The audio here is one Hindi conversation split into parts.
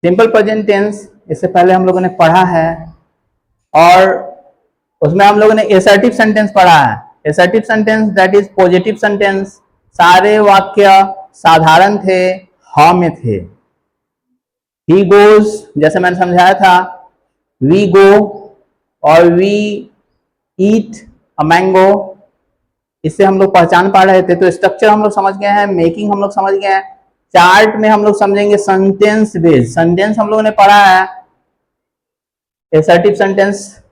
सिंपल प्रेजेंट टेंस इससे पहले हम लोगों ने पढ़ा है, और उसमें हम लोगों ने एसर्टिव सेंटेंस पढ़ा है। Assertive sentence that is positive sentence, सारे वाक्य साधारण थे, हाँ में थे। ही गोज, जैसे मैंने समझाया था, वी गो और वी ईट अ मैंगो, इससे हम लोग पहचान पा रहे थे। तो स्ट्रक्चर हम लोग समझ गए हैं, मेकिंग हम लोग समझ गए हैं। चार्ट में हम लोग समझेंगे सेंटेंस बेस्ड। सेंटेंस हम लोगों ने पढ़ा है, एसर्टिव सेंटेंस,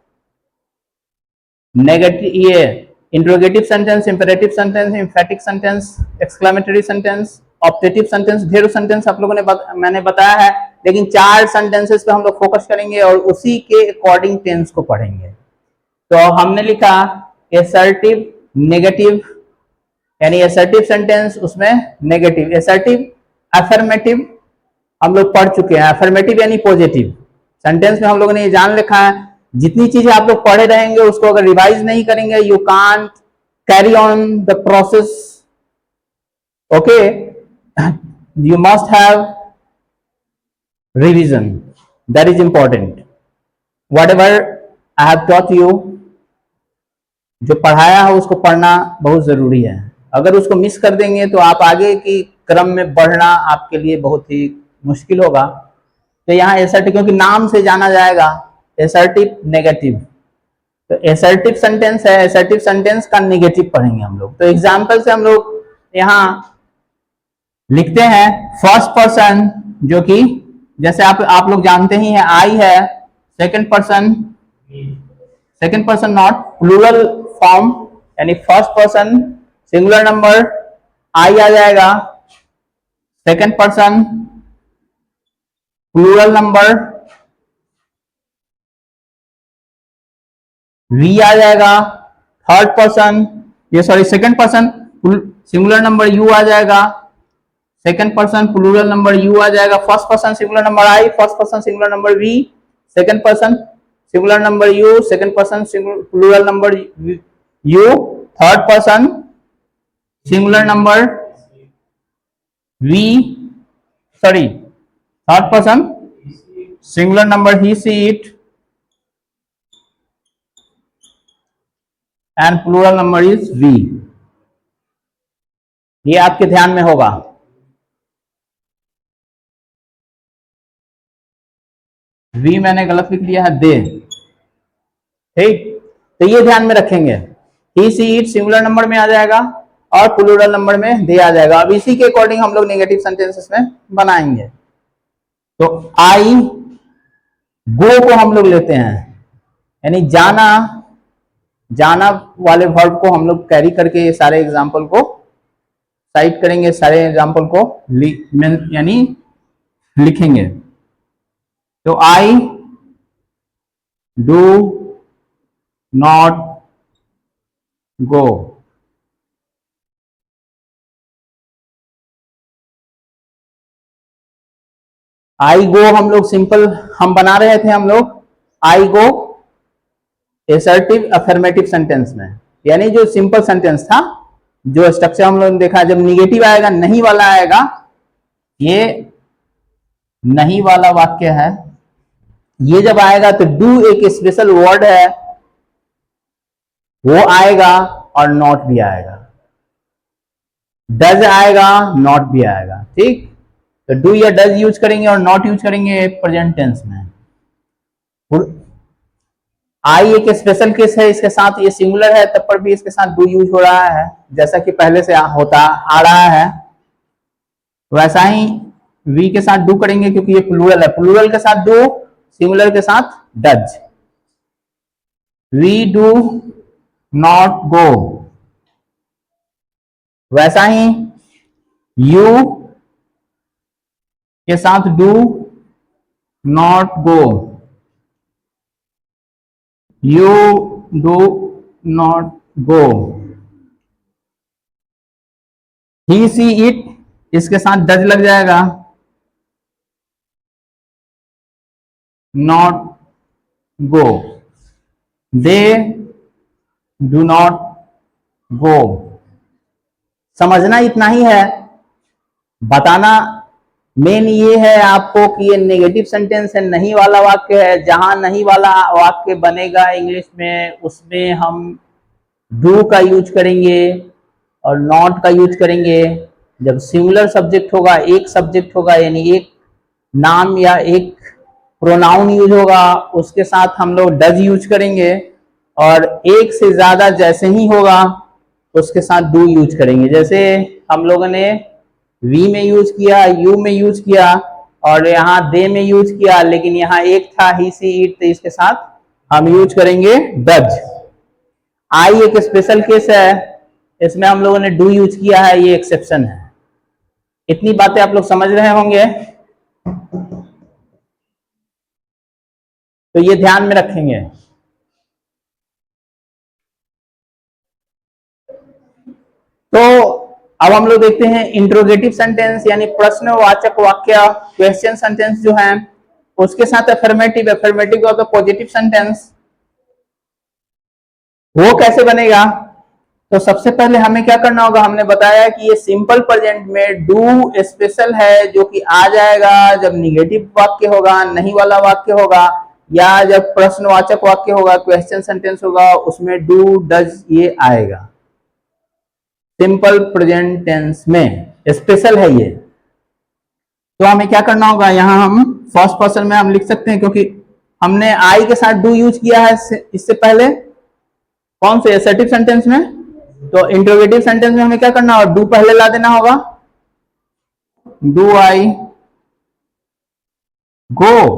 नेगेटिव, ये interrogative sentence, imperative sentence, एम्फैटिक sentence, exclamatory sentence, objective sentence, ढेर सेंटेंस आप लोगों ने मैंने बताया है। लेकिन 4 सेंटेंसेस पे हम लोग फोकस करेंगे और उसी के अकॉर्डिंग टेंस को पढ़ेंगे। तो हमने लिखा एसर्टिव, नेगेटिव, यानी एसर्टिव सेंटेंस उसमें नेगेटिव, एसर्टिव, अफर्मेटिव हम लोग पढ़ चुके हैं। अफर्मेटिव यानी पॉजिटिव सेंटेंस में हम लोगों ने ये जान लिखा है। जितनी चीजें आप लोग पढ़े रहेंगे उसको अगर रिवाइज नहीं करेंगे, you can't carry on the process. Okay, you must have revision, that is important. What ever I have taught you, जो पढ़ाया है उसको पढ़ना बहुत जरूरी है। अगर उसको मिस कर देंगे तो आप आगे की क्रम में बढ़ना आपके लिए बहुत ही मुश्किल होगा। तो यहाँ एसर्टिव, क्योंकि नाम से जाना जाएगा एसर्टिव, नेगेटिव, तो एसर्टिव सेंटेंस है, एसर्टिव सेंटेंस का नेगेटिव पढ़ेंगे हम लोग। तो एग्जाम्पल से हम लोग यहाँ लिखते हैं फर्स्ट पर्सन, जो कि जैसे आप लोग जानते ही हैं, आई है। Second person not plural form, यानी first person singular number I आ जाएगा, second person plural number we आ जाएगा, थर्ड पर्सन, ये sorry second person singular number you आ जाएगा, second person plural number you आ जाएगा, first person singular number I, first person singular number we, second person singular number you, second person plural number you, third person singular number we, sorry third person singular number he, she, it, and plural number is we. ये आपके ध्यान में होगा। वी मैंने गलत लिख लिया है, दे, ठीक। तो ये ध्यान में रखेंगे, ही, सी, इट सिंगुलर नंबर में आ जाएगा और प्लूरल नंबर में दे आ जाएगा। अब इसी के अकॉर्डिंग हम लोग नेगेटिव सेंटेंसेस में बनाएंगे। तो आई गो को हम लोग लेते हैं, यानी जाना, जाना वाले वर्ब को हम लोग कैरी करके ये सारे एग्जाम्पल को साइड करेंगे, सारे एग्जाम्पल को यानी लिखेंगे। तो आई डू नॉट गो, आई गो हम लोग सिंपल हम बना रहे थे, हम लोग आई गो एसर्टिव अफर्मेटिव सेंटेंस में, यानी जो सिंपल सेंटेंस था, जो स्ट्रक्चर हम लोग ने देखा, जब निगेटिव आएगा, नहीं वाला आएगा, ये नहीं वाला वाक्य है, ये जब आएगा तो डू एक स्पेशल वर्ड है, वो आएगा और नॉट भी आएगा, डज आएगा, नॉट भी आएगा, ठीक। तो डू या डज यूज करेंगे और नॉट यूज करेंगे प्रेजेंट टेंस में। आई एक स्पेशल केस है, इसके साथ ये सिंगुलर है तब पर भी इसके साथ डू यूज हो रहा है, जैसा कि पहले से होता आ रहा है। वैसा ही वी के साथ डू करेंगे क्योंकि ये प्लूरल है, प्लूरल के साथ डू, सिंगुलर के साथ does. We do not go, वैसा ही यू के साथ do not go, you do not go. He, she, it इसके साथ डज लग जाएगा, not go. They do not go. समझना इतना ही है, बताना मेन ये है आपको कि ये नेगेटिव सेंटेंस है, नहीं वाला वाक्य है। जहां नहीं वाला वाक्य बनेगा इंग्लिश में, उसमें हम डू का यूज करेंगे और नॉट का यूज करेंगे। जब सिंगुलर सब्जेक्ट होगा, एक सब्जेक्ट होगा, यानी एक नाम या एक प्रोनाउन यूज होगा, उसके साथ हम लोग डज यूज करेंगे। और एक से ज्यादा जैसे ही होगा उसके साथ डू यूज करेंगे। जैसे हम लोगों ने वी में यूज किया, यू में यूज किया और यहाँ दे में यूज किया, लेकिन यहाँ एक था ही सी इट, तो इसके साथ हम यूज करेंगे डज। आई एक स्पेशल केस है, इसमें हम लोगों ने डू यूज किया है, ये एक्सेप्शन है। इतनी बातें आप लोग समझ रहे होंगे, तो ये ध्यान में रखेंगे। तो अब हम लोग देखते हैं इंट्रोगेटिव सेंटेंस यानी प्रश्नवाचक वाक्य, क्वेश्चन सेंटेंस जो है, उसके साथ अफर्मेटिव, अफर्मेटिव का तो पॉजिटिव सेंटेंस, वो कैसे बनेगा। तो सबसे पहले हमें क्या करना होगा, हमने बताया कि ये सिंपल प्रेजेंट में डू स्पेशल है, जो कि आ जाएगा जब निगेटिव वाक्य होगा, नहीं वाला वाक्य होगा, या जब प्रश्नवाचक वाक्य होगा, क्वेश्चन सेंटेंस होगा, उसमें डू डज ये आएगा। सिंपल प्रेजेंट टेंस में स्पेशल है ये। तो हमें क्या करना होगा, यहां हम फर्स्ट पर्सन में हम लिख सकते हैं, क्योंकि हमने आई के साथ डू यूज किया है इससे पहले कौन से असर्टिव सेंटेंस में। तो इंट्रोगेटिव सेंटेंस में हमें क्या करना होगा, डू पहले ला देना होगा, do I go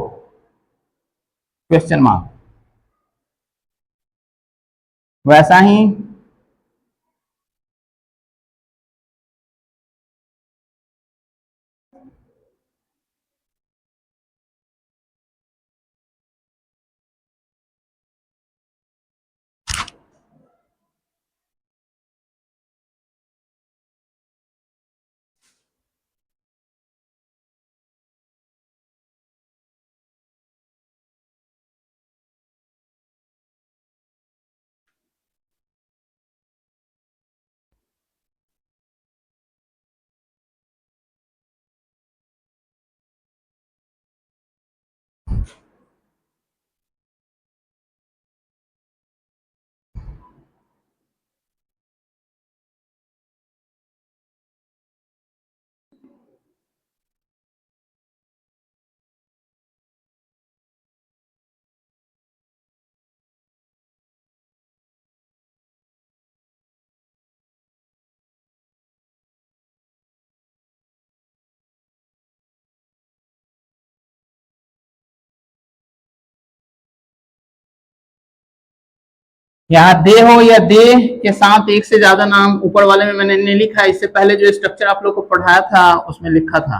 question mark. वैसा ही यहाँ दे हो या दे के साथ एक से ज्यादा नाम, ऊपर वाले में मैंने नहीं लिखा, इससे पहले जो स्ट्रक्चर आप लोग को पढ़ाया था उसमें लिखा था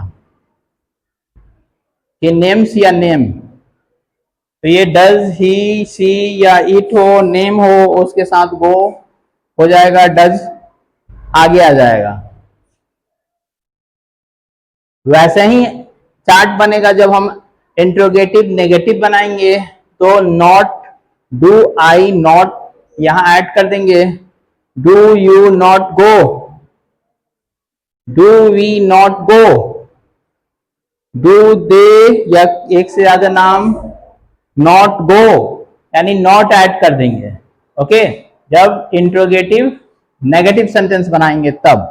कि नेम्स या नेम। तो ये डज ही सी या इट हो, नेम हो, उसके साथ गो हो जाएगा, डज आगे आ जाएगा। वैसे ही चार्ट बनेगा जब हम इंट्रोगेटिव नेगेटिव बनाएंगे, तो नॉट, डू आई नॉट यहां ऐड कर देंगे, do you not go, do we not go, do they या एक से ज्यादा नाम नॉट गो, यानी नॉट ऐड कर देंगे। ओके, जब इंट्रोगेटिव नेगेटिव सेंटेंस बनाएंगे तब।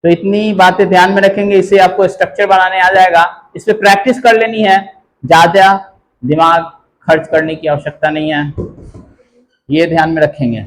तो इतनी बातें ध्यान में रखेंगे, इससे आपको स्ट्रक्चर बनाने आ जाएगा। इस पे प्रैक्टिस कर लेनी है, ज्यादा दिमाग खर्च करने की आवश्यकता नहीं है, ये ध्यान में रखेंगे।